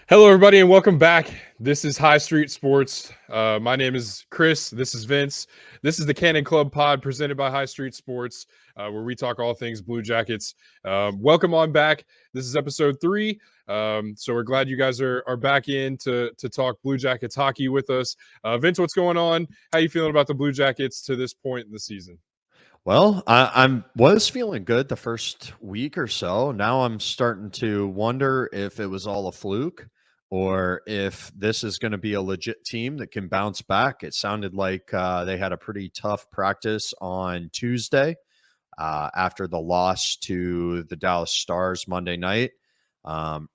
Hello, everybody, and welcome back. This is High Street Sports. My name is Chris. This is Vince. This is the Cannon Club Pod presented by High Street Sports, where we talk all things Blue Jackets. Welcome on back. This is episode 3. So we're glad you guys are back in to talk Blue Jackets hockey with us. Vince, what's going on? How you feeling about the Blue Jackets to this point in the season? Well, I was feeling good the first week or so. Now I'm starting to wonder if it was all a fluke or if this is going to be a legit team that can bounce back. It sounded like they had a pretty tough practice on Tuesday after the loss to the Dallas Stars Monday night.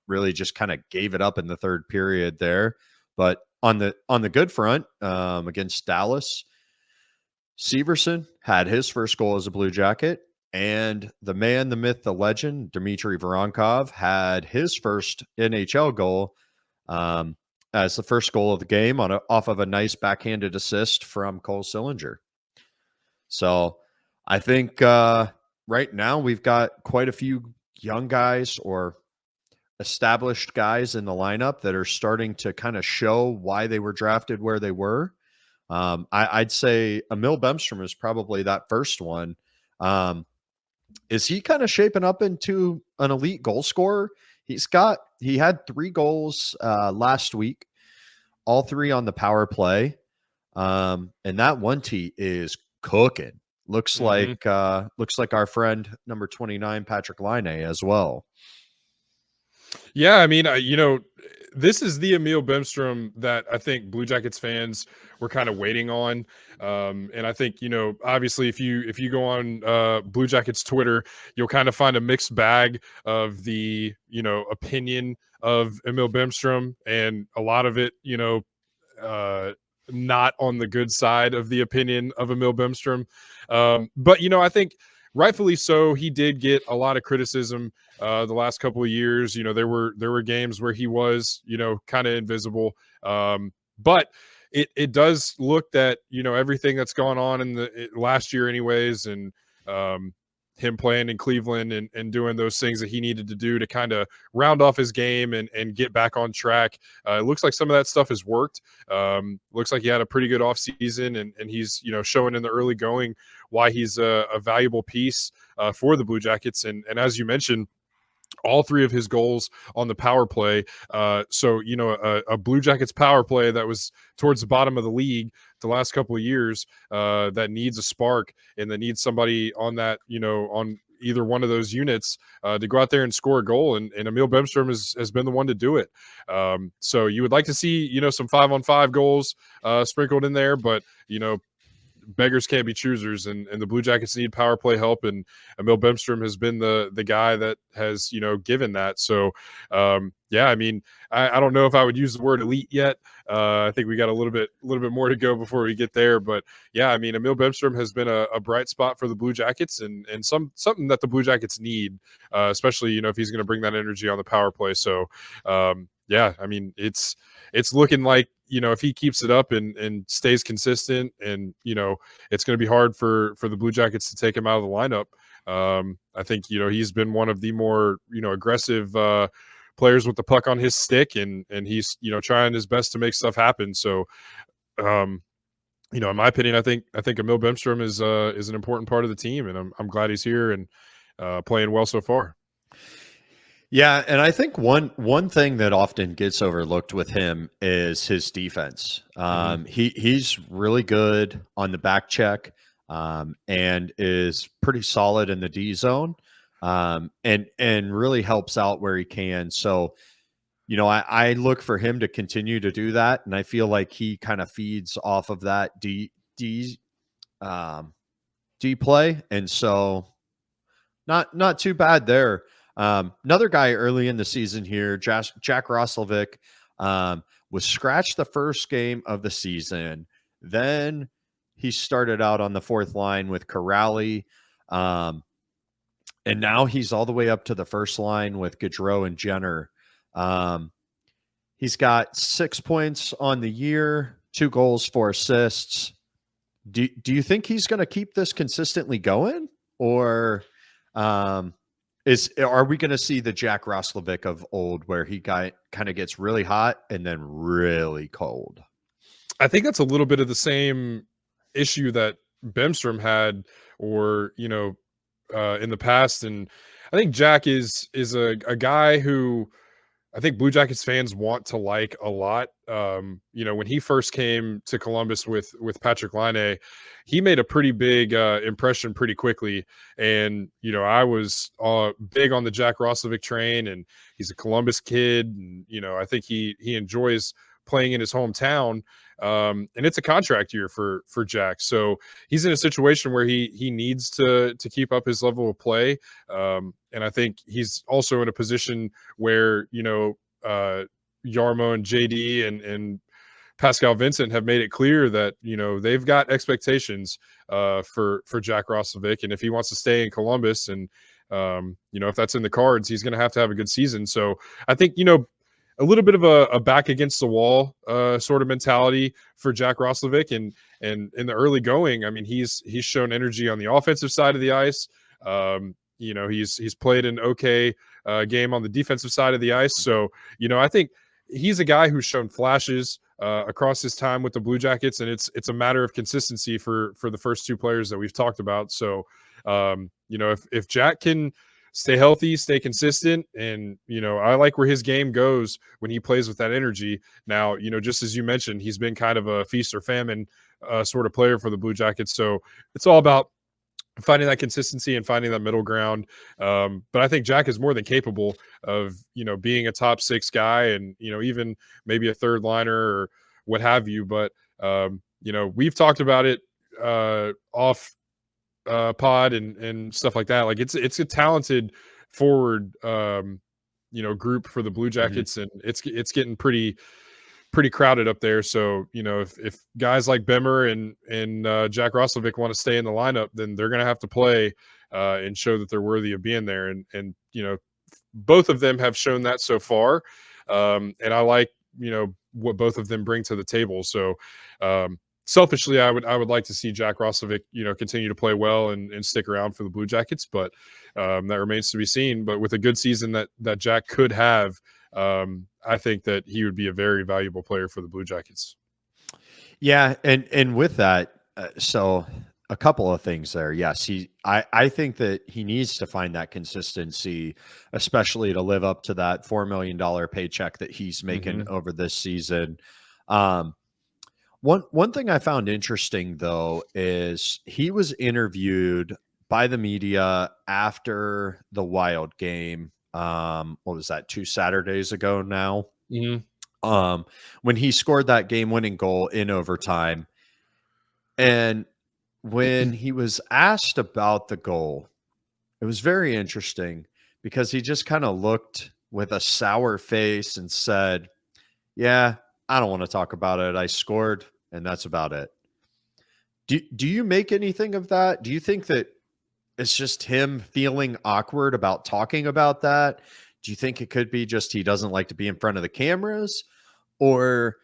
Really just kind of gave it up in the third period there. But on the good front against Dallas, Severson had his first goal as a Blue Jacket, and the man, the myth, the legend, Dimitri Voronkov had his first NHL goal as the first goal of the game off of a nice backhanded assist from Cole Sillinger. So I think right now we've got quite a few young guys or established guys in the lineup that are starting to kind of show why they were drafted where they were. I'd say Emil Bemström is probably that first one. Is he kind of shaping up into an elite goal scorer? He had 3 goals last week, all 3 on the power play. And that 1T is cooking. Looks like our friend number 29, Patrick Laine, as well. Yeah, I mean, this is the Emil Bemström that I think Blue Jackets fans were kind of waiting on. And I think, obviously if you go on Blue Jackets Twitter, you'll kind of find a mixed bag of the, opinion of Emil Bemström, and a lot of it, not on the good side of the opinion of Emil Bemström. But, I think rightfully so, he did get a lot of criticism the last couple of years. There were games where he was, kind of invisible. But it does look that, everything that's gone on in the last year anyways, and him playing in Cleveland and doing those things that he needed to do to kind of round off his game and get back on track. It looks like some of that stuff has worked. Looks like he had a pretty good offseason, and he's, showing in the early going why he's a valuable piece for the Blue Jackets. And as you mentioned, all 3 of his goals on the power play. So, a Blue Jackets power play that was towards the bottom of the league the last couple of years, that needs a spark and that needs somebody on that, on either one of those units to go out there and score a goal. And Emil Bemström has been the one to do it. So you would like to see, some 5-on-5 goals sprinkled in there, but, beggars can't be choosers, and the Blue Jackets need power play help, and Emil Bemström has been the guy that has, given that. So yeah, I mean, I don't know if I would use the word elite yet. I think we got a little bit more to go before we get there, but yeah, I mean, Emil Bemström has been a bright spot for the Blue Jackets, and something that the Blue Jackets need, especially, if he's going to bring that energy on the power play. So yeah, I mean, it's looking like, if he keeps it up and stays consistent, and, it's going to be hard for the Blue Jackets to take him out of the lineup. I think, he's been one of the more, aggressive players with the puck on his stick, and he's, trying his best to make stuff happen. So, in my opinion, I think Emil Bemström is an important part of the team, and I'm glad he's here and playing well so far. Yeah, and I think one thing that often gets overlooked with him is his defense. He's really good on the back check, and is pretty solid in the D zone, and really helps out where he can. So, I look for him to continue to do that, and I feel like he kind of feeds off of that D play, and so not too bad there. Another guy early in the season here, Jack Roslovic, was scratched the first game of the season. Then he started out on the 4th line with Corrali, and now he's all the way up to the first line with Gaudreau and Jenner. He's got 6 points on the year, 2 goals, 4 assists. Do you think he's going to keep this consistently going, or Are we going to see the Jack Roslovic of old, where he kind of gets really hot and then really cold? I think that's a little bit of the same issue that Bemström had, or in the past. And I think Jack is a guy who I think Blue Jackets fans want to like a lot. When he first came to Columbus with Patrick Laine, he made a pretty big impression pretty quickly. And I was big on the Jack Roslovic train, and he's a Columbus kid, and I think he enjoys playing in his hometown. And it's a contract year for Jack, so he's in a situation where he needs to keep up his level of play. And I think he's also in a position where Yarmo and JD and Pascal Vincent have made it clear that they've got expectations for Jack Roslovic, and if he wants to stay in Columbus, and if that's in the cards, he's going to have a good season. So I think a little bit of a back against the wall sort of mentality for Jack Roslovic, and in the early going, I mean, he's shown energy on the offensive side of the ice. He's played an okay game on the defensive side of the ice. So I think he's a guy who's shown flashes across his time with the Blue Jackets, and it's a matter of consistency for the first two players that we've talked about. So if Jack can stay healthy, stay consistent, and I like where his game goes when he plays with that energy. Now, just as you mentioned, he's been kind of a feast or famine sort of player for the Blue Jackets. So it's all about finding that consistency and finding that middle ground. But I think Jack is more than capable of, being a top six guy, and, even maybe a third liner or what have you. But, we've talked about it off pod and stuff like that. Like it's a talented forward, group for the Blue Jackets, and it's getting pretty crowded up there. So if guys like Bemmer and Jack Roslovic want to stay in the lineup, then they're going to have to play and show that they're worthy of being there. And both of them have shown that so far, and I like what both of them bring to the table. So selfishly, I would like to see Jack Roslovic continue to play well and stick around for the Blue Jackets, but that remains to be seen. But with a good season that Jack could have, I think that he would be a very valuable player for the Blue Jackets. Yeah, and with that, so a couple of things there. Yes, I think that he needs to find that consistency, especially to live up to that $4 million paycheck that he's making over this season. One thing I found interesting, though, is he was interviewed by the media after the Wild game. What was that, 2 Saturdays ago now? When he scored that game-winning goal in overtime. And when he was asked about the goal, it was very interesting because he just kind of looked with a sour face and said, "Yeah, I don't want to talk about it. I scored, and that's about it." Do you make anything of that? Do you think that it's just him feeling awkward about talking about that? Do you think it could be just he doesn't like to be in front of the cameras? Or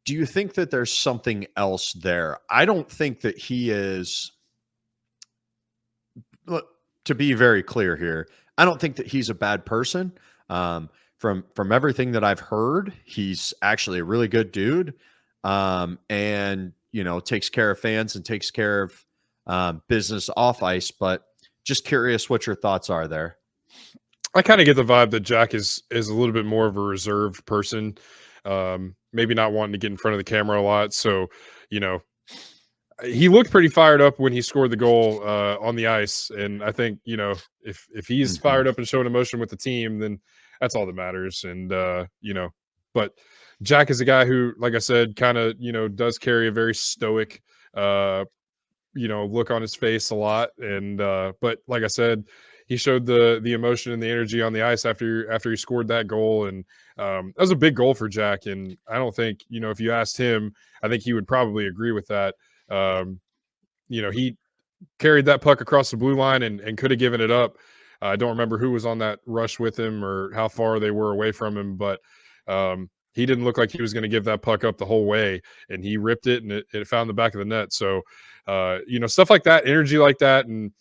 do you think that there's something else there? I don't think that he is, to be very clear here, I don't think that he's a bad person. From everything that I've heard, he's actually a really good dude, and takes care of fans and takes care of business off ice. But just curious what your thoughts are there. I kind of get the vibe that Jack is a little bit more of a reserved person, maybe not wanting to get in front of the camera a lot. So, he looked pretty fired up when he scored the goal on the ice, and I think if he's fired up and showing emotion with the team, then that's all that matters. And but Jack is a guy who, like I said, kind of does carry a very stoic look on his face a lot. And but like I said, he showed the emotion and the energy on the ice after he scored that goal. And that was a big goal for Jack. And I don't think, if you asked him, I think he would probably agree with that. He carried that puck across the blue line and could have given it up. I don't remember who was on that rush with him or how far they were away from him, but he didn't look like he was going to give that puck up the whole way, and he ripped it, and it found the back of the net. So, stuff like that, energy like that, and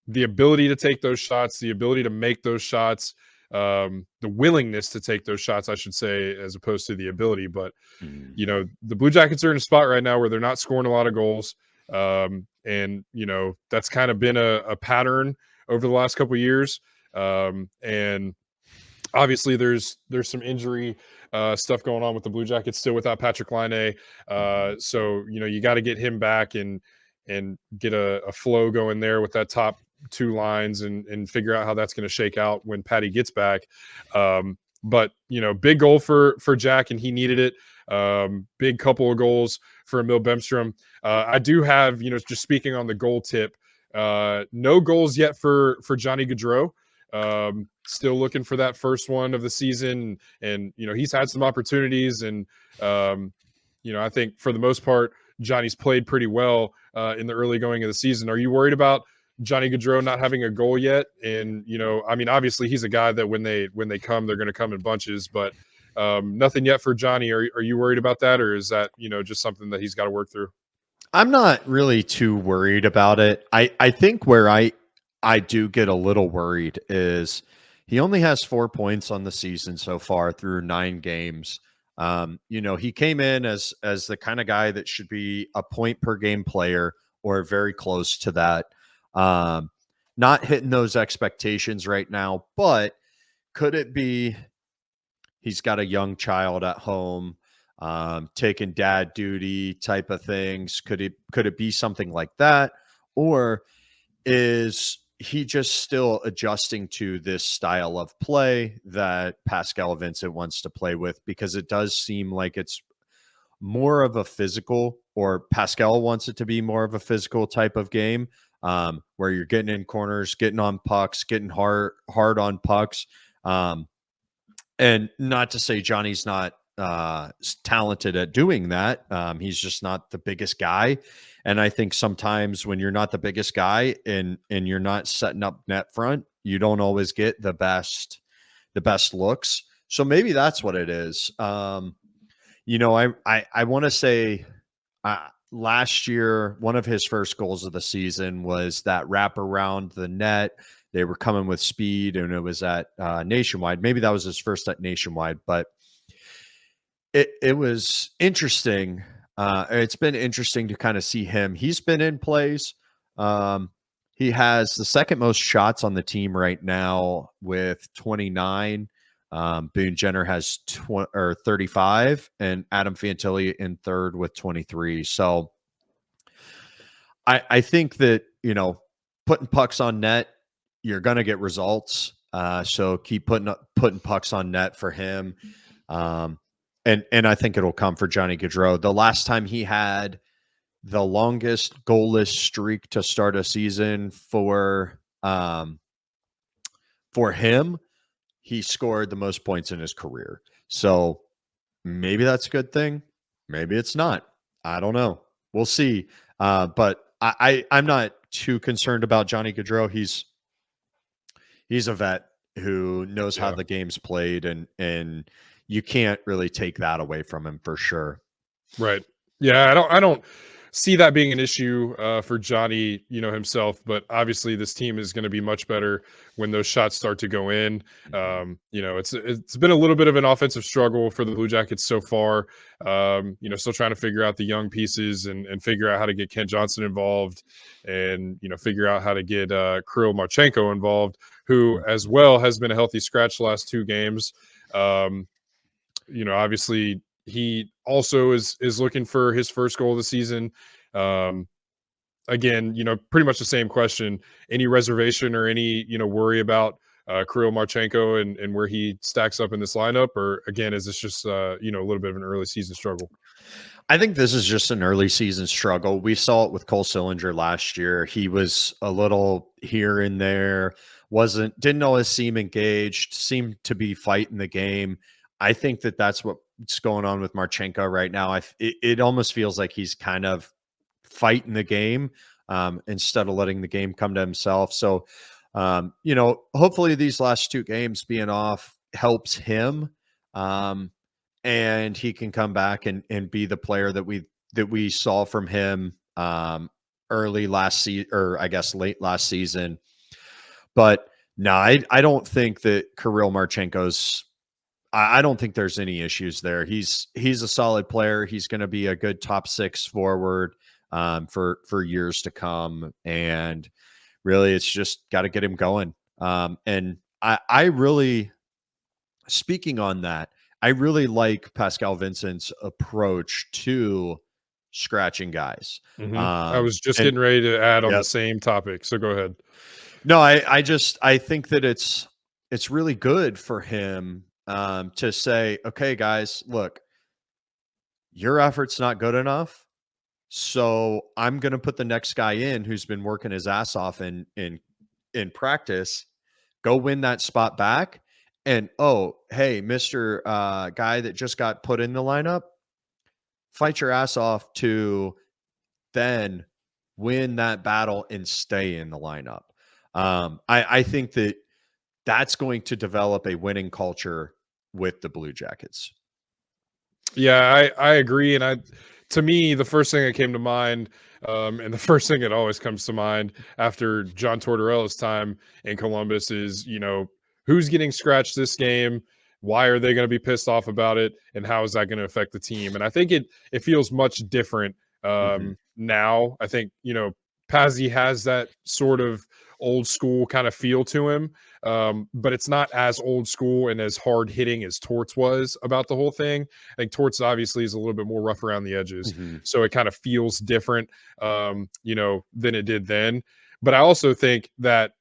the ability to take those shots, the ability to make those shots, the willingness to take those shots, I should say, as opposed to the ability. But the Blue Jackets are in a spot right now where they're not scoring a lot of goals. And that's kind of been a pattern over the last couple of years. And obviously there's some injury stuff going on with the Blue Jackets still without Patrick Laine. So you got to get him back and get a flow going there with that top two lines and figure out how that's going to shake out when Patty gets back. But big goal for Jack, and he needed it. Big couple of goals for Emil Bemström. I do have, just speaking on the goal tip, no goals yet for Johnny Gaudreau. Still looking for that first one of the season, and he's had some opportunities, and I think for the most part Johnny's played pretty well in the early going of the season. Are you worried about Johnny Gaudreau not having a goal yet? And obviously he's a guy that when they come, they're going to come in bunches, but nothing yet for Johnny. Are you worried about that, or is that just something that he's got to work through? I'm not really too worried about it. I think where I do get a little worried is he only has 4 points on the season so far through 9 games. He came in as the kind of guy that should be a point per game player or very close to that. Not hitting those expectations right now, but could it be he's got a young child at home, taking dad duty type of things? Could it be something like that? Or is he just still adjusting to this style of play that Pascal Vincent wants to play with? Because it does seem like it's more of a physical, or Pascal wants it to be more of a physical type of game, where you're getting in corners, getting on pucks, getting hard on pucks. And not to say Johnny's not talented at doing that. He's just not the biggest guy. And I think sometimes when you're not the biggest guy and you're not setting up net front, you don't always get the best looks. So maybe that's what it is. I want to say last year, one of his first goals of the season was that wrap around the net. They were coming with speed, and it was at Nationwide. Maybe that was his first at Nationwide, but it was interesting. It's been interesting to kind of see him. He's been in plays. He has the second most shots on the team right now with 29. Boone Jenner has 35, and Adam Fantilli in third with 23. So I think that, putting pucks on net, you're going to get results. So keep putting pucks on net for him. And I think it'll come for Johnny Gaudreau. The last time he had the longest goalless streak to start a season for him, he scored the most points in his career. So maybe that's a good thing. Maybe it's not. I don't know. We'll see. But I'm not too concerned about Johnny Gaudreau. He's a vet who knows how the game's played, and you can't really take that away from him for sure. Right. Yeah, I don't see that being an issue for Johnny, himself. But obviously, this team is going to be much better when those shots start to go in. It's been a little bit of an offensive struggle for the Blue Jackets so far. Still trying to figure out the young pieces and figure out how to get Kent Johnson involved, and figure out how to get Kirill Marchenko involved, who as well has been a healthy scratch the last 2 games. Obviously he also is looking for his first goal of the season. Again, pretty much the same question. Any reservation or any, worry about Kirill Marchenko and where he stacks up in this lineup? Or again, is this just, a little bit of an early season struggle? I think this is just an early season struggle. We saw it with Cole Sillinger last year. He was a little here and there, didn't always seem engaged, seemed to be fighting the game. I think that's what's going on with Marchenko right now. It almost feels like he's kind of fighting the game instead of letting the game come to himself. So, hopefully these last 2 games being off helps him, and he can come back and be the player that we saw from him early last season, or I guess late last season. But no, I don't think that Kirill Marchenko's. I don't think there's any issues there. He's a solid player. He's going to be a good top 6 forward for years to come. And really, it's just got to get him going. And I really, speaking on that, I really like Pascal Vincent's approach to scratching guys. I was just And getting ready to add on the yep. same topic, so go ahead. No, I think that it's really good for him to say, okay, guys, look, your effort's not good enough. So I'm going to put the next guy in who's been working his ass off in practice. Go win that spot back. And oh, hey, Mr. Guy that just got put in the lineup, fight your ass off to then win that battle and stay in the lineup. I think that that's going to develop a winning culture with the Blue Jackets. Yeah, I agree. And to me, the first thing that came to mind, and the first thing that always comes to mind after John Tortorella's time in Columbus is, who's getting scratched this game? Why are they going to be pissed off about it? And how is that going to affect the team? And I think it feels much different now. I think, Pazzi has that sort of old school kind of feel to him. But it's not as old school and as hard hitting as Torts was about the whole thing. I think Torts obviously is a little bit more rough around the edges. So it kind of feels different, than it did then. But I also think that,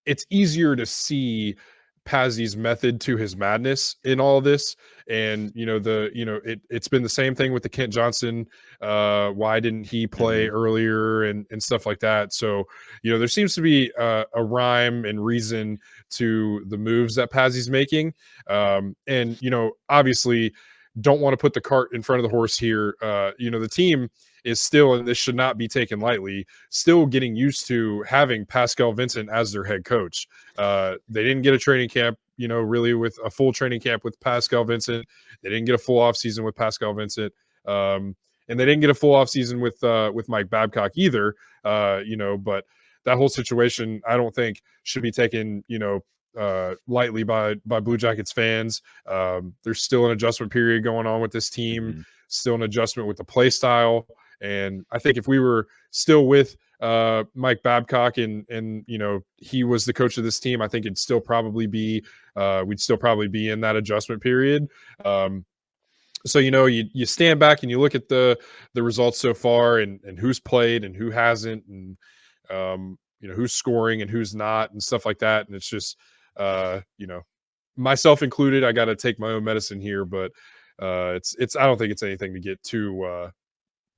it's easier to see Pazzi's method to his madness in all of this. And, it's been the same thing with the Kent Johnson. Why didn't he play earlier and stuff like that? So, there seems to be a rhyme and reason to the moves that Pazzi's making. And, obviously don't want to put the cart in front of the horse here. The team is still, and this should not be taken lightly, still getting used to having Pascal Vincent as their head coach. They didn't get a training camp, really with a full training camp with Pascal Vincent. They didn't get a full off season with Pascal Vincent. And they didn't get a full off season with Mike Babcock either. But that whole situation, I don't think should be taken, lightly by Blue Jackets fans. There's still an adjustment period going on with this team, still an adjustment with the play style. And I think if we were still with Mike Babcock and he was the coach of this team, I think it'd still probably be we'd still probably be in that adjustment period. So you stand back and you look at the results so far and who's played and who hasn't, and who's scoring and who's not and stuff like that. And it's just myself included, I got to take my own medicine here, but it's I don't think it's anything to get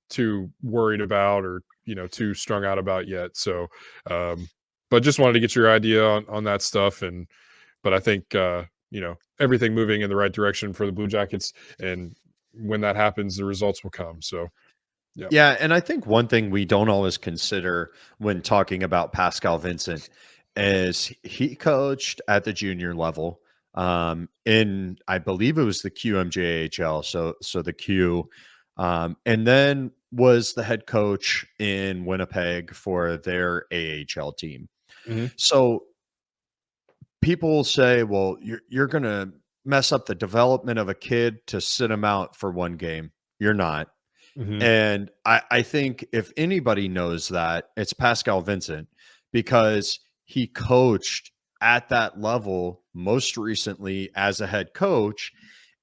too worried about or too strung out about yet. So but just wanted to get your idea on that stuff. But I think everything moving in the right direction for the Blue Jackets, and when that happens the results will come. So yeah, and I think one thing we don't always consider when talking about Pascal Vincent is he coached at the junior level in, I believe it was the QMJHL, so the Q, and then was the head coach in Winnipeg for their AHL team. So people say, well, you're going to mess up the development of a kid to sit him out for one game. You're not. And I think if anybody knows that, it's Pascal Vincent, because he coached at that level most recently as a head coach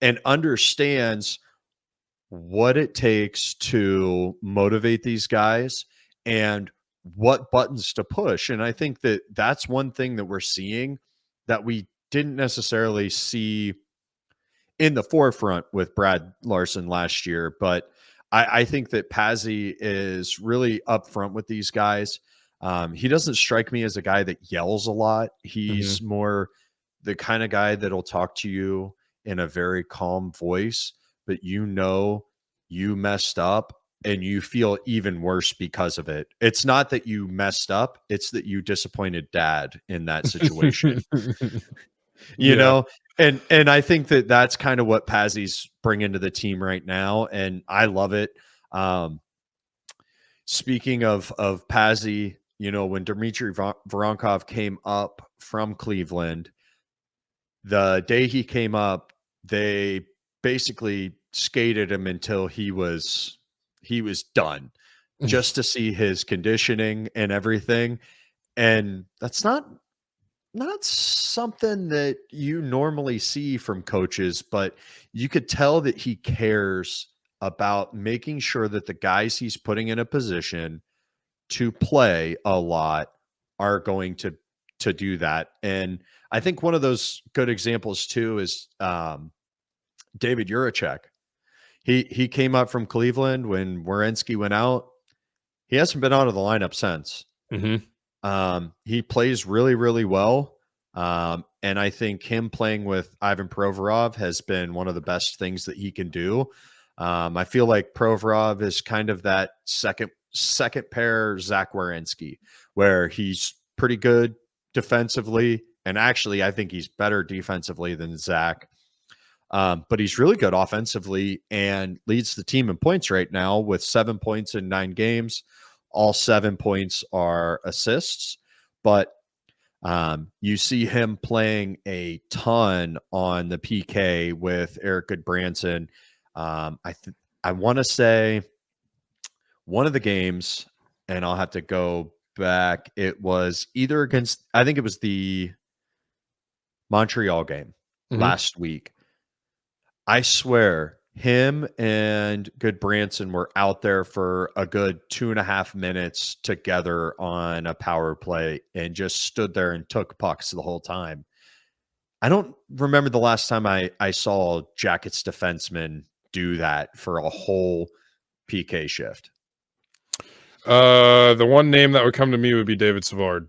and understands what it takes to motivate these guys and what buttons to push. And I think that that's one thing that we're seeing that we didn't necessarily see in the forefront with Brad Larson last year. But I think that Pazzi is really upfront with these guys. He doesn't strike me as a guy that yells a lot. He's more the kind of guy that'll talk to you in a very calm voice, but you messed up and you feel even worse because of it. It's not that you messed up, it's that you disappointed dad in that situation. you know, and I think that that's kind of what Pazzi's bringing to the team right now, and I love it. Speaking of Pazzi, when Dimitri Voronkov came up from Cleveland, the day he came up, they basically skated him until he was done, just to see his conditioning and everything. And that's not something that you normally see from coaches, but you could tell that he cares about making sure that the guys he's putting in a position to play a lot are going to do that. And I think one of those good examples too is David Juracek. He came up from Cleveland when Werenski went out. He hasn't been out of the lineup since. He plays really, really well. And I think him playing with Ivan Provorov has been one of the best things that he can do. I feel like Provorov is kind of that second pair Zach Werenski, where he's pretty good defensively. And actually, I think he's better defensively than Zach. But he's really good offensively and leads the team in points right now with 7 points in 9 games. All 7 points are assists, but you see him playing a ton on the PK with Eric Goodbranson. I want to say one of the games, and I'll have to go back. It was either against, I think it was the Montreal game last week. I swear him and Goodbranson were out there for a good 2.5 minutes together on a power play and just stood there and took pucks the whole time. I don't remember the last time I saw Jackets defensemen do that for a whole PK shift. The one name that would come to me would be David Savard.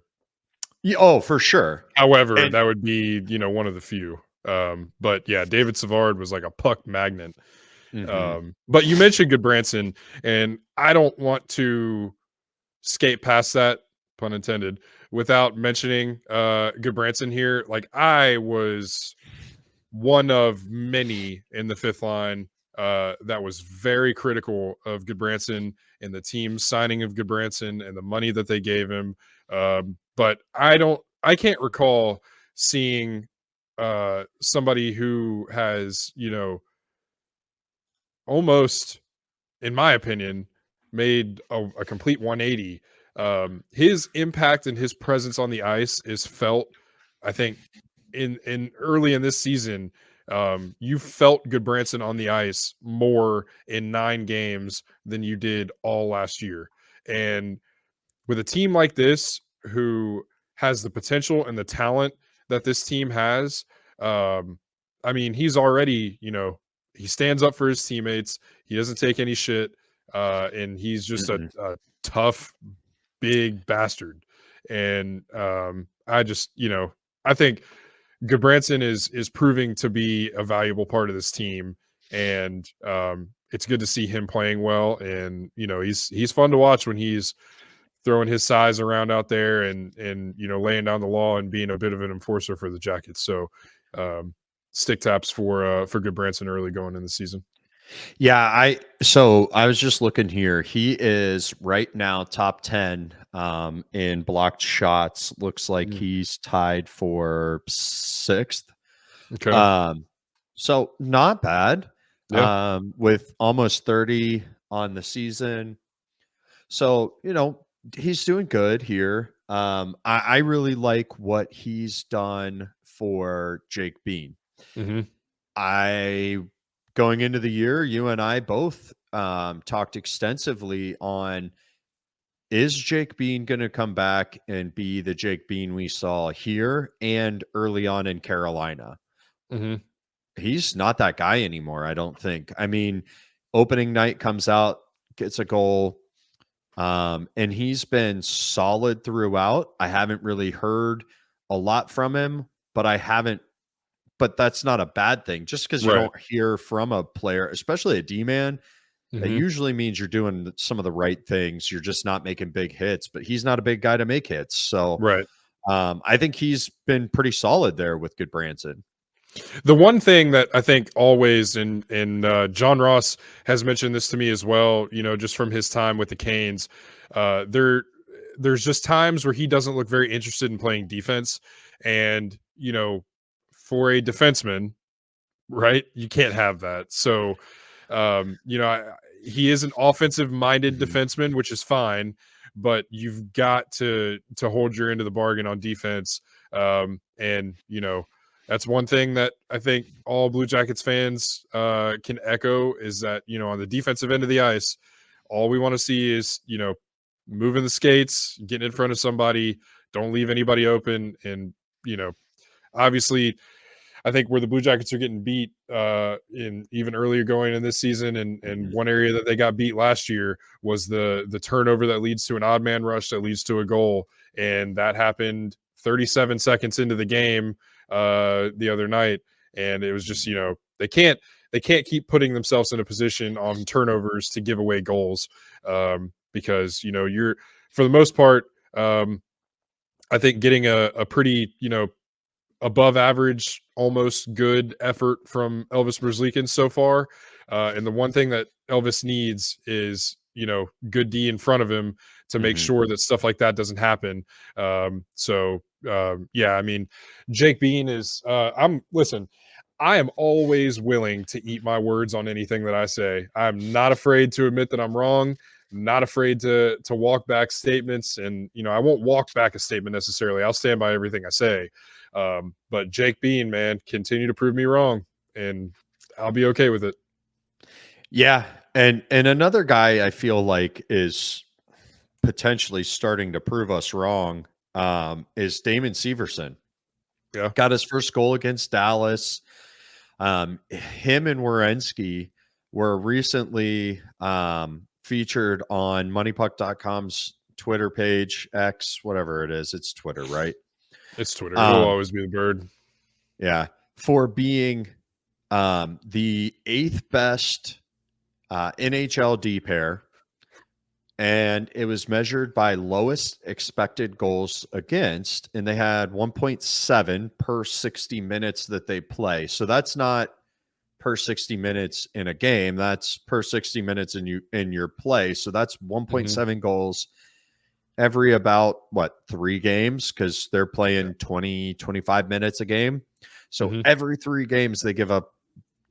Oh, for sure. However, that would be, one of the few. But yeah, David Savard was like a puck magnet. But you mentioned Goodbranson, and I don't want to skate past that, pun intended, without mentioning Goodbranson here. Like, I was one of many in the fifth line that was very critical of Goodbranson and the team's signing of Goodbranson and the money that they gave him. But I can't recall seeing somebody who has, almost, in my opinion, made a complete 180. His impact and his presence on the ice is felt, I think, in early in this season. You felt Goodbranson on the ice more in 9 games than you did all last year. And with a team like this, who has the potential and the talent that this team has, I mean, he's already, he stands up for his teammates. He doesn't take any shit. And he's just a tough, big bastard. And I just, I think Goodbranson is proving to be a valuable part of this team. And it's good to see him playing well. And, he's fun to watch when he's throwing his size around out there and laying down the law and being a bit of an enforcer for the Jackets. So stick taps for Goodbranson early going in the season. Yeah, so I was just looking here. He is right now top 10 in blocked shots. Looks like he's tied for 6th. Okay. So not bad. Yeah. With almost 30 on the season. So, he's doing good here. I really like what he's done for Jake Bean. Going into the year, you and I both talked extensively on, is Jake Bean going to come back and be the Jake Bean we saw here and early on in Carolina? He's not that guy anymore, I don't think. I mean, opening night comes out, gets a goal, and he's been solid throughout. I haven't really heard a lot from him, but that's not a bad thing. Just because you don't hear from a player, especially a D-man, that usually means you're doing some of the right things. You're just not making big hits, but he's not a big guy to make hits. So I think he's been pretty solid there with Goodbranson. The one thing that I think always, and John Ross has mentioned this to me as well, just from his time with the Canes, there's just times where he doesn't look very interested in playing defense. And, for a defenseman, right, you can't have that. So, he is an offensive minded Mhm. defenseman, which is fine, but you've got to hold your end of the bargain on defense. And that's one thing that I think all Blue Jackets fans can echo is that on the defensive end of the ice, all we want to see is moving the skates, getting in front of somebody, don't leave anybody open, and obviously I think where the Blue Jackets are getting beat in even earlier going in this season, and Mhm. one area that they got beat last year was the turnover that leads to an odd man rush that leads to a goal, and that happened 37 seconds into the game the other night, and it was just they can't keep putting themselves in a position on turnovers to give away goals because you're for the most part. I think getting a pretty above average, almost good effort from Elvis Merzlikins so far. And the one thing that Elvis needs is, good D in front of him to make Mhm. sure that stuff like that doesn't happen. Yeah, I mean, Jake Bean is, listen, I am always willing to eat my words on anything that I say. I'm not afraid to admit that I'm wrong. Not afraid to walk back statements, and I won't walk back a statement necessarily. I'll stand by everything I say. But Jake Bean, man, continue to prove me wrong, and I'll be okay with it. Yeah, and another guy I feel like is potentially starting to prove us wrong is Damon Severson. Yeah, Got his first goal against Dallas. Him and Werenski were recently featured on MoneyPuck.com's Twitter page, X, whatever it is. It's Twitter, right? it's Twitter. It'll Um, always be the bird. yeah, for being the eighth best NHL D pair, and it was measured by lowest expected goals against, and they had 1.7 per 60 minutes that they play. So that's not per 60 minutes in a game, that's per 60 minutes in your play. So that's Mhm. 1.7 goals every about what, 3 games, cuz they're Yeah. playing 20-25 minutes a game. So Mhm. every 3 games they give up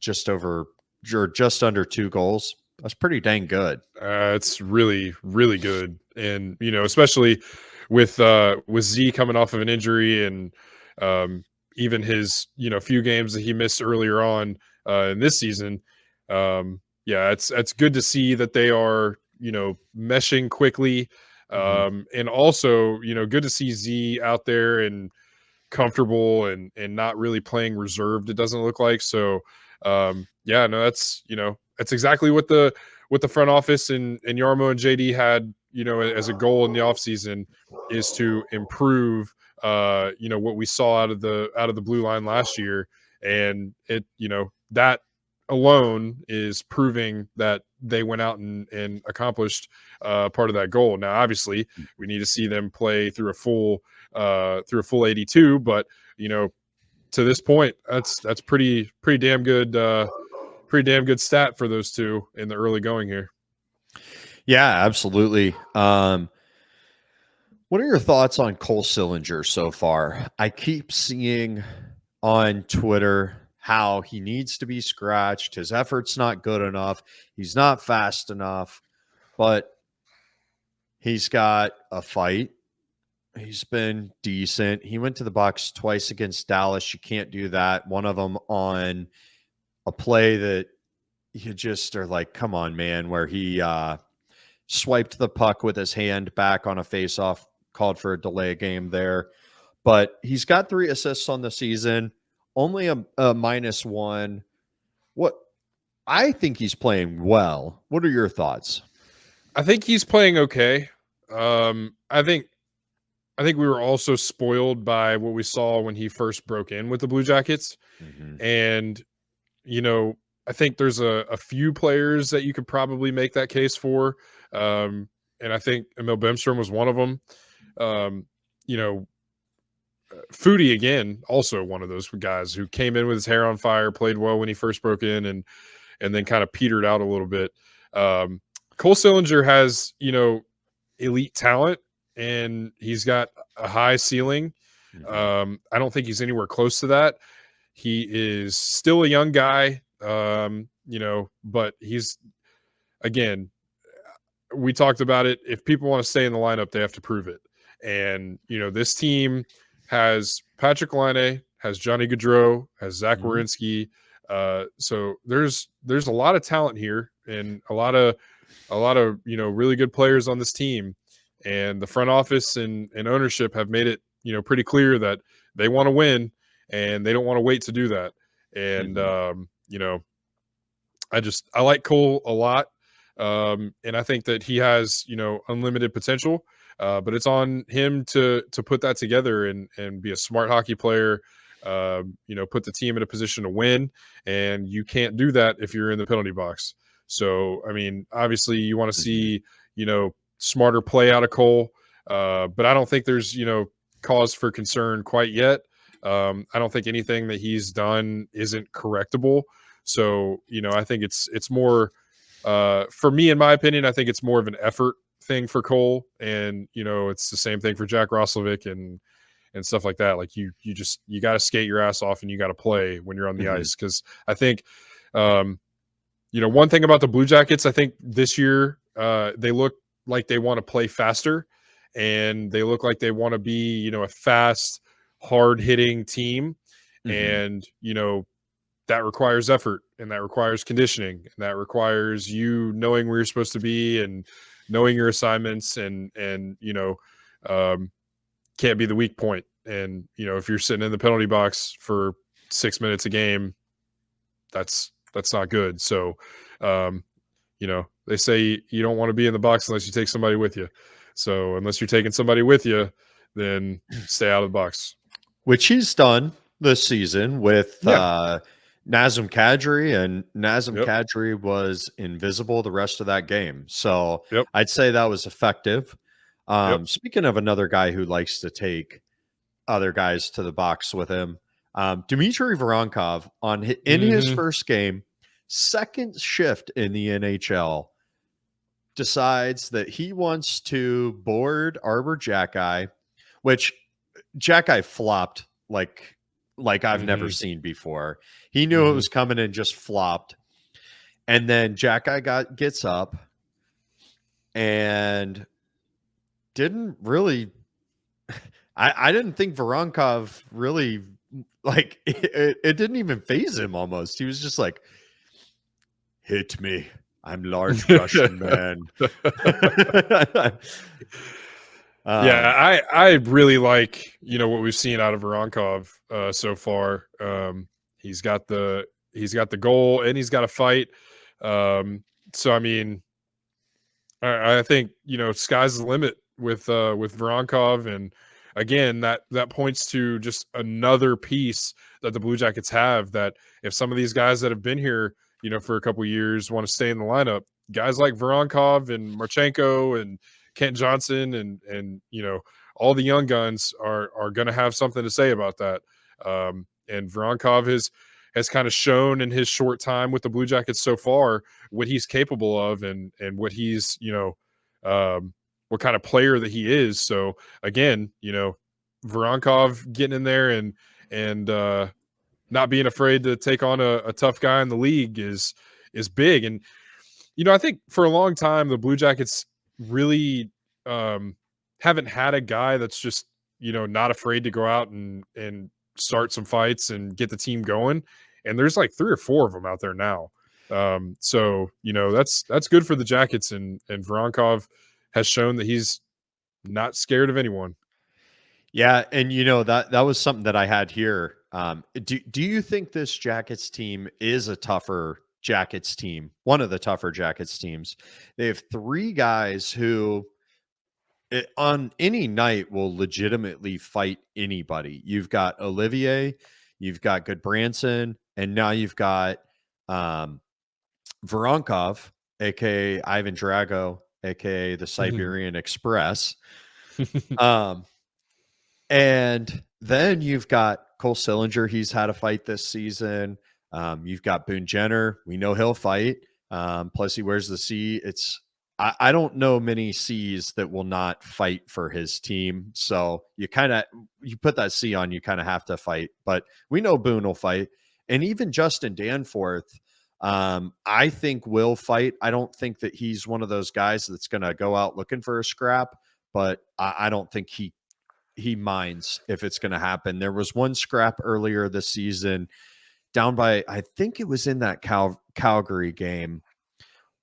just over or just under 2 goals. That's pretty dang good. It's really, really good, and especially with Z coming off of an injury, and even his few games that he missed earlier on in this season. Yeah, it's good to see that they are meshing quickly, Mhm. and also good to see Z out there and comfortable and not really playing reserved. It doesn't look like so. Yeah, no, that's exactly what the front office and Yarmo and JD had as a goal in the offseason is to improve what we saw out of the blue line last year, and it that alone is proving that they went out and accomplished part of that goal. Now obviously we need to see them play through a full 82, but to this point that's pretty damn good, pretty damn good stat for those two in the early going here. Yeah, absolutely. What are your thoughts on Cole Sillinger so far? I keep seeing on Twitter how he needs to be scratched. His effort's not good enough. He's not fast enough, but he's got a fight. He's been decent. He went to the box twice against Dallas. You can't do that. One of them on a play that you just are like, come on, man, where he swiped the puck with his hand back on a faceoff, called for a delay game there. But he's got 3 assists on the season, only a -1. What, I think he's playing well. What are your thoughts? I think he's playing okay. I think we were also spoiled by what we saw when he first broke in with the Blue Jackets, Mhm. and you know I think there's a few players that you could probably make that case for, and I think Emil Bemström was one of them. um, you know Foodie again, also one of those guys who came in with his hair on fire, played well when he first broke in, and then kind of petered out a little bit. Um, Cole Sillinger has elite talent, and he's got a high ceiling. Mhm. I don't think he's anywhere close to that. He is still a young guy, but he's, again, we talked about it. If people want to stay in the lineup, they have to prove it. And, this team has Patrick Laine, has Johnny Gaudreau, has Zach Mhm. Werenski. So there's a lot of talent here and a lot of really good players on this team. And the front office and ownership have made it, pretty clear that they want to win and they don't want to wait to do that. And, Mhm. I like Cole a lot. And I think that he has, unlimited potential. But it's on him to put that together and be a smart hockey player. Put the team in a position to win, and you can't do that if you're in the penalty box. So, I mean, obviously, you want to Mhm. see, smarter play out of Cole, but I don't think there's, cause for concern quite yet. I don't think anything that he's done isn't correctable. So, I think it's more, for me, in my opinion, I think it's more of an effort thing for Cole, and it's the same thing for Jack Roslovic and stuff like that. Like you got to skate your ass off and you got to play when you're on the Mhm. ice, because I think, one thing about the Blue Jackets, I think this year they look like they want to play faster, and they look like they want to be, a fast, hard hitting team, Mhm. and that requires effort, and that requires conditioning, and that requires you knowing where you're supposed to be and knowing your assignments, and um, can't be the weak point. And if you're sitting in the penalty box for 6 minutes a game, that's not good. So, they say you don't want to be in the box unless you take somebody with you. So unless you're taking somebody with you, then stay out of the box. Which he's done this season with Yeah. Nazem Kadri, and Nazem Yep. Kadri was invisible the rest of that game. So Yep. I'd say that was effective. Yep. Speaking of another guy who likes to take other guys to the box with him, Dimitri Voronkov in his Mm-hmm. first game, second shift in the NHL, decides that he wants to board Arbor Jackeye, which Jackeye flopped like I've never Mm-hmm. seen before. He knew it Mm-hmm. was coming and just flopped. And then Jackeye gets up and didn't really I didn't think Voronkov really like it didn't even phase him almost. He was just like, hit me. I'm large Russian man. Yeah, um, I really like, what we've seen out of Voronkov so far. He's got the goal, and he's got a fight. So I mean, I think, sky's the limit with Voronkov, and again, that points to just another piece that the Blue Jackets have, that if some of these guys that have been here, for a couple years want to stay in the lineup, guys like Voronkov and Marchenko and Kent Johnson and all the young guns are going to have something to say about that. And Voronkov has kind of shown in his short time with the Blue Jackets so far what he's capable of, and what he's, what kind of player that he is. So again, Voronkov getting in there and not being afraid to take on a tough guy in the league is big. And I think for a long time the Blue Jackets really um, haven't had a guy that's just not afraid to go out and start some fights and get the team going. And there's like 3 or 4 of them out there now. So that's good for the Jackets, and Voronkov has shown that he's not scared of anyone. yeah, and that was something that I had here. Do you think this Jackets team is a tougher Jackets team? One of the tougher Jackets teams. They have 3 guys who on any night will legitimately fight anybody. You've got Olivier, you've got Goodbranson, and now you've got um, Voronkov, aka Ivan Drago, aka the Siberian Express. Um, and then you've got Cole Sillinger. He's had a fight this season. You've got Boone Jenner. We know he'll fight. Plus, he wears the C. It's I don't know many C's that will not fight for his team. So you put that C on, you kind of have to fight. But we know Boone will fight, and even Justin Danforth, I think will fight. I don't think that he's one of those guys that's going to go out looking for a scrap, but I don't think he minds if it's going to happen. There was one scrap earlier this season down by, I think it was in that Calgary game.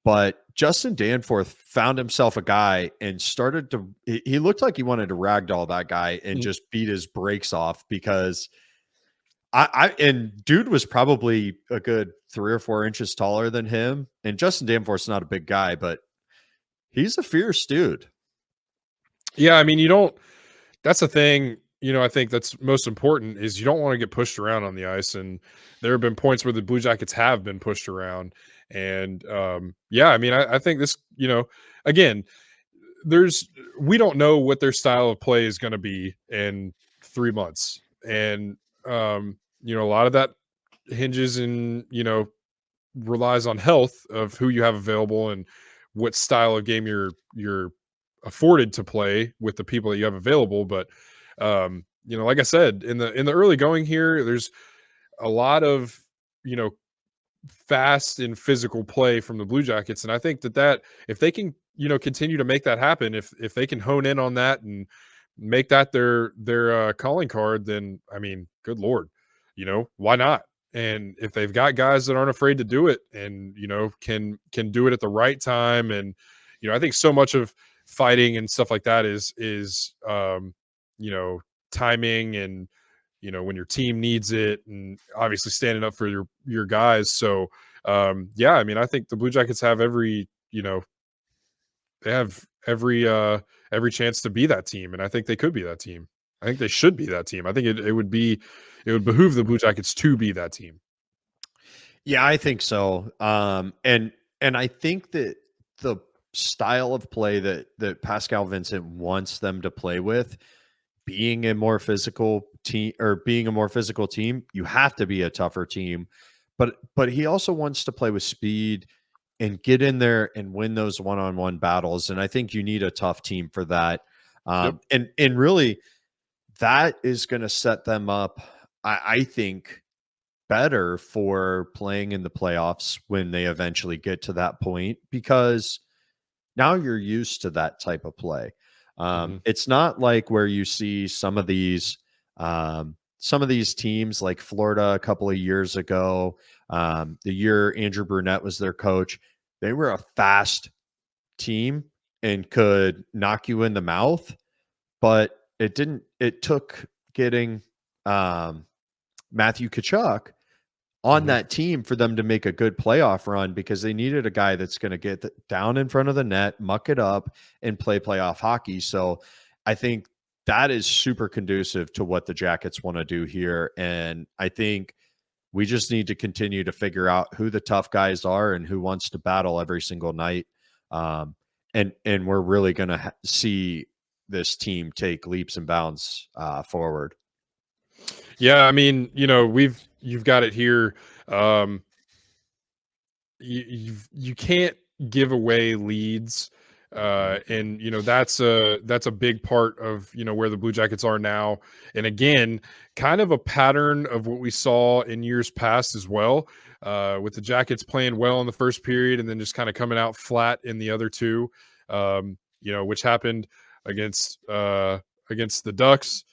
But Justin Danforth found himself a guy and started to, he looked like he wanted to ragdoll that guy and just beat his brakes off, because and dude was probably a good 3 or 4 inches taller than him. And Justin Danforth's not a big guy, but he's a fierce dude. Yeah. I mean, that's the thing, I think that's most important is you don't want to get pushed around on the ice. And there have been points where the Blue Jackets have been pushed around. And yeah, I mean, I think this, again, we don't know what their style of play is going to be in 3 months. And, a lot of that hinges in, relies on health of who you have available and what style of game you're afforded to play with the people that you have available. But like I said, in the early going here, there's a lot of fast and physical play from the Blue Jackets, and I think that if they can continue to make that happen, if they can hone in on that and make that their calling card, then I mean, good Lord, why not? And if they've got guys that aren't afraid to do it and can do it at the right time, and I think so much of fighting and stuff like that is timing, and when your team needs it, and obviously standing up for your guys. So yeah, I mean, I think the Blue Jackets have every every chance to be that team, and I think they could be that team. I think they should be that team. I think it would behoove the Blue Jackets to be that team. Yeah, I think so. And I think that the style of play that Pascal Vincent wants them to play with, being a more physical team, you have to be a tougher team. But he also wants to play with speed and get in there and win those one-on-one battles. And I think you need a tough team for that. Yep. And really, that is going to set them up, I think, better for playing in the playoffs when they eventually get to that point, because now you're used to that type of play. It's not like where you see some of these teams like Florida a couple of years ago, the year Andrew Brunette was their coach. They were a fast team and could knock you in the mouth, but it took getting Matthew Tkachuk on that team for them to make a good playoff run, because they needed a guy that's going to get down in front of the net, muck it up, and play playoff hockey. So I think that is super conducive to what the Jackets want to do here. And I think we just need to continue to figure out who the tough guys are and who wants to battle every single night. And we're really going to see this team take leaps and bounds forward. Yeah, I mean, you've got it here. You can't give away leads, and that's a big part of where the Blue Jackets are now. And again, kind of a pattern of what we saw in years past as well, with the Jackets playing well in the first period and then just kind of coming out flat in the other two. Which happened against the Ducks,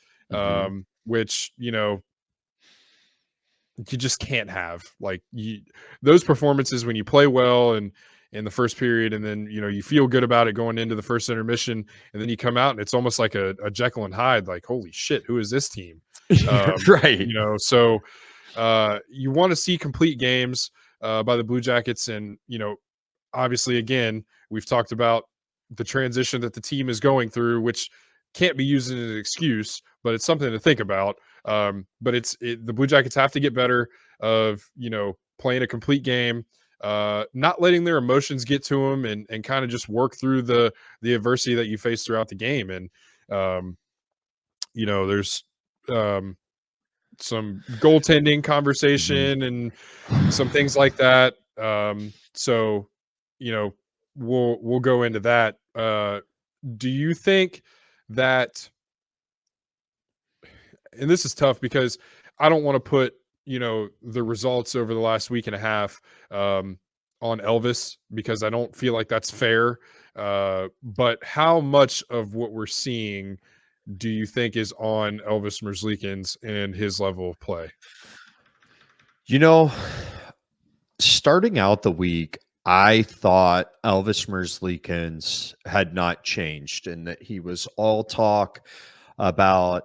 which you just can't have, like, those performances when you play well and in the first period, and then you feel good about it going into the first intermission, and then you come out and it's almost like a Jekyll and Hyde, like, holy shit, who is this team? Right. So you want to see complete games by the Blue Jackets. And obviously, again, we've talked about the transition that the team is going through, which can't be used as an excuse, but it's something to think about. But the Blue Jackets have to get better of playing a complete game, not letting their emotions get to them, and kind of just work through the adversity that you face throughout the game. And there's some goaltending conversation and some things like that. So we'll go into that. Do you think that, and this is tough because I don't want to put, the results over the last week and a half on Elvis, because I don't feel like that's fair. But how much of what we're seeing do you think is on Elvis Merzlikins and his level of play? Starting out the week, I thought Elvis Merzlikins had not changed and that he was all talk about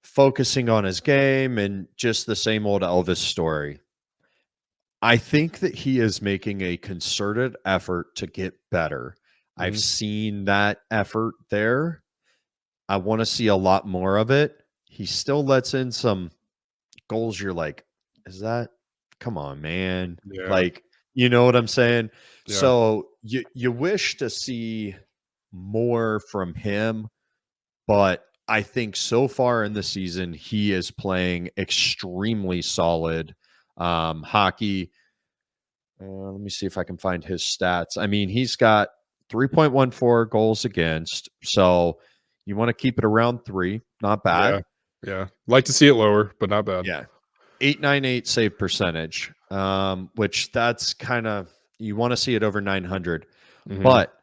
focusing on his game and just the same old Elvis story. I think that he is making a concerted effort to get better. I've Mhm. seen that effort there. I want to see a lot more of it. He still lets in some goals. You're like, is that, come on, man? Yeah, Like, you know what I'm saying? yeah, So you wish to see more from him, but I think so far in the season he is playing extremely solid hockey. Let me see if I can find his stats. I mean, he's got 3.14 goals against. So you want to keep it around 3. Not yeah, bad. yeah. Like to see it lower, but not bad. Yeah. 898 save percentage, which that's kind of, you want to see it over 900. Hmm. But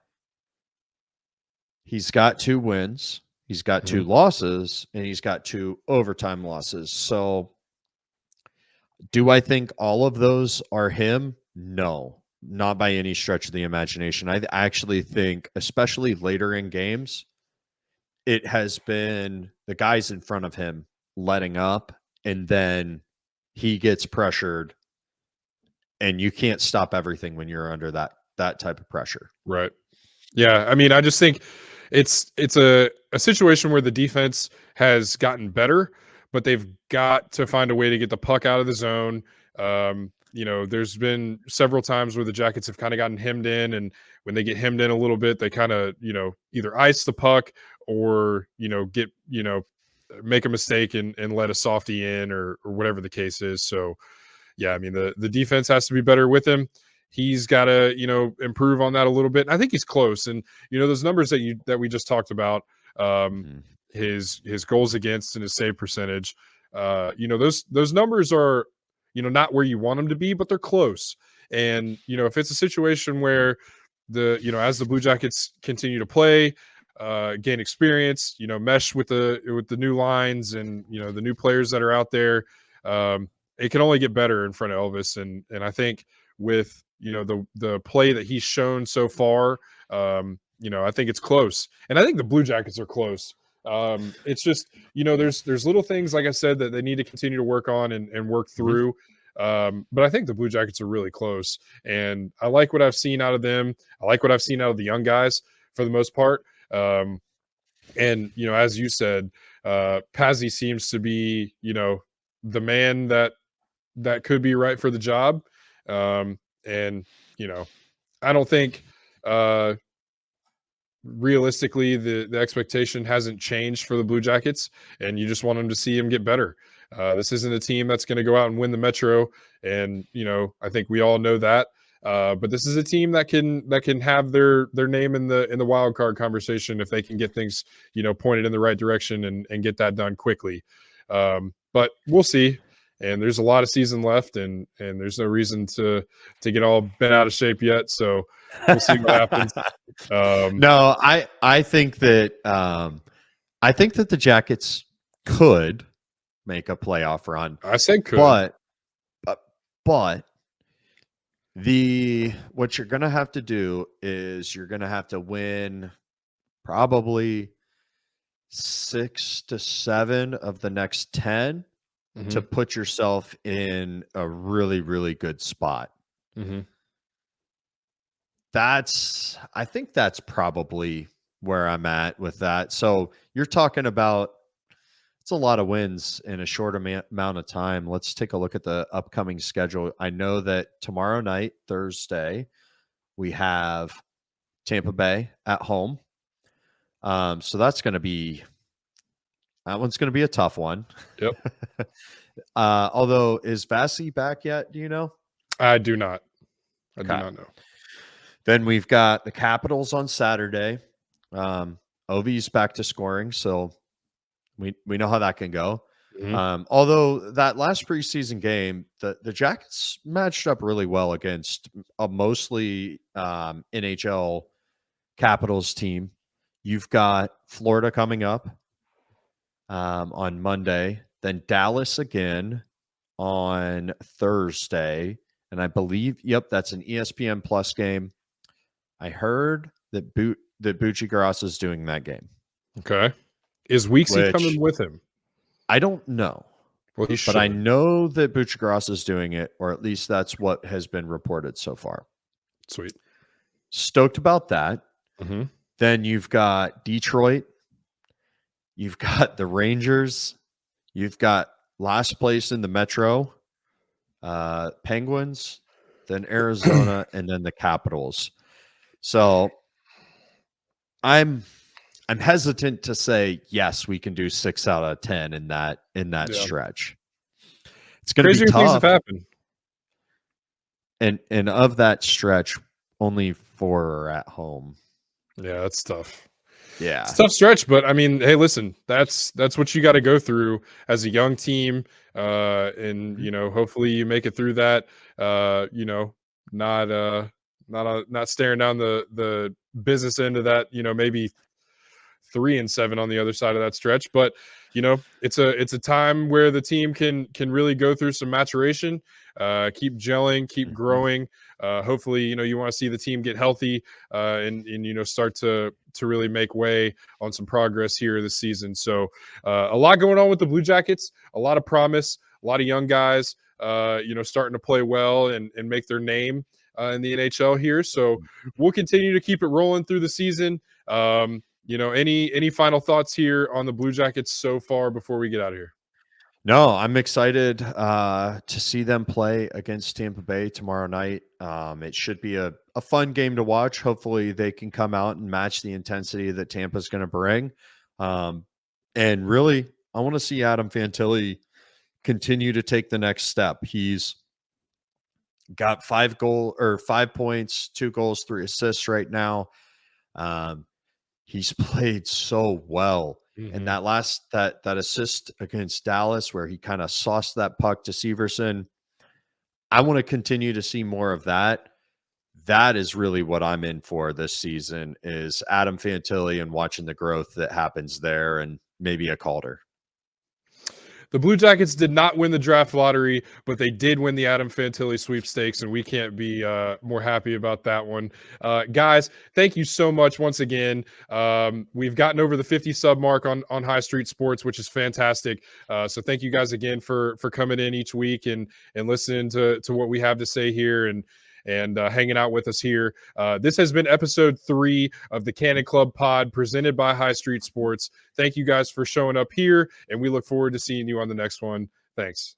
he's got 2 wins, he's got 2 Hmm. losses, and he's got 2 overtime losses. So do I think all of those are him? No, not by any stretch of the imagination. I actually think, especially later in games, it has been the guys in front of him letting up, and then he gets pressured, and you can't stop everything when you're under that type of pressure. Right. Yeah, I mean, I just think it's a situation where the defense has gotten better, but they've got to find a way to get the puck out of the zone. There's been several times where the Jackets have kind of gotten hemmed in, and when they get hemmed in a little bit, they kind of, either ice the puck or, get, make a mistake and let a softie in, or whatever the case is. So yeah, I mean, the defense has to be better with him. He's got to, improve on that a little bit. And I think he's close. And those numbers that we just talked about, um, Mhm. his goals against and his save percentage, those numbers are, not where you want them to be, but they're close. And if it's a situation where as the Blue Jackets continue to play, gain experience, mesh with the new lines and the new players that are out there. It can only get better in front of Elvis, and I think with the play that he's shown so far, I think it's close, and I think the Blue Jackets are close. It's just there's little things, like I said, that they need to continue to work on and work Mhm. through. But I think the Blue Jackets are really close, and I like what I've seen out of them. I like what I've seen out of the young guys for the most part. And as you said, Pazzi seems to be the man that could be right for the job. And I don't think realistically the expectation hasn't changed for the Blue Jackets, and you just want them to see him get better. This isn't a team that's going to go out and win the Metro, and I think we all know that. But this is a team that can have their name in the wild card conversation if they can get things pointed in the right direction and get that done quickly. But we'll see. And there's a lot of season left, and there's no reason to get all bent out of shape yet. So we'll see what happens. No, I think that the Jackets could make a playoff run, I said could. but uh, but the what you're going to have to do is you're going to have to win probably 6 to 7 of the next 10 to Hmm. put yourself in a really, really good spot. Hmm. I think that's probably where I'm at with that. So you're talking about, it's a lot of wins in a short amount of time. Let's take a look at the upcoming schedule. I know that tomorrow night, Thursday, we have Tampa Bay at home. So that one's going to be a tough one. Yep. Although, is Vasi back yet? Do you know? I do not. I do Okay. not know. Then we've got the Capitals on Saturday. Ovi's back to scoring, so we know how that can go. Although that last preseason game, the Jackets matched up really well against a mostly NHL Capitals team. You've got Florida coming up on Monday, then Dallas again on Thursday, and I believe, that's an ESPN Plus game. I heard that Buccigross is doing that game. Okay. Is Weeksy coming with him? I don't know. Well, he should. But I know that Buccigross is doing it, or at least that's what has been reported so far. Sweet. Stoked about that. Mm-hmm. Then you've got Detroit. You've got the Rangers. You've got last place in the Metro, Penguins, then Arizona, and then the Capitals. So I'm hesitant to say yes, we can do 6 out of 10 in that stretch. It's going to be tough. Things have happened. And of that stretch, only 4 are at home. Yeah, that's tough. Yeah, it's a tough stretch, but I mean, hey, listen, that's what you got to go through as a young team, and hopefully you make it through that. Not staring down the business end of that. Maybe 3-7 on the other side of that stretch, but it's a time where the team can really go through some maturation, keep gelling, keep growing. Hopefully, you want to see the team get healthy, and start to really make way on some progress here this season. So a lot going on with the Blue Jackets, a lot of promise, a lot of young guys, starting to play well and make their name in the NHL here. So we'll continue to keep it rolling through the season. Any final thoughts here on the Blue Jackets so far before we get out of here? No, I'm excited to see them play against Tampa Bay tomorrow night. It should be a fun game to watch. Hopefully they can come out and match the intensity that Tampa's going to bring. And really, I want to see Adam Fantilli continue to take the next step. He's got 5 points, 2 goals, 3 assists right now. He's played so well. Mm-hmm. And that assist against Dallas where he kind of sauced that puck to Severson, I want to continue to see more of that. That is really what I'm in for this season, is Adam Fantilli and watching the growth that happens there, and maybe a Calder. The Blue Jackets did not win the draft lottery, but they did win the Adam Fantilli sweepstakes, and we can't be more happy about that one. Guys, thank you so much once again. We've gotten over the 50 sub mark on High Street Sports, which is fantastic. So thank you guys again for coming in each week and listening to what we have to say here and hanging out with us here. This has been episode 3 of the Cannon Club Pod presented by High Street Sports. Thank you guys for showing up here, and we look forward to seeing you on the next one. Thanks.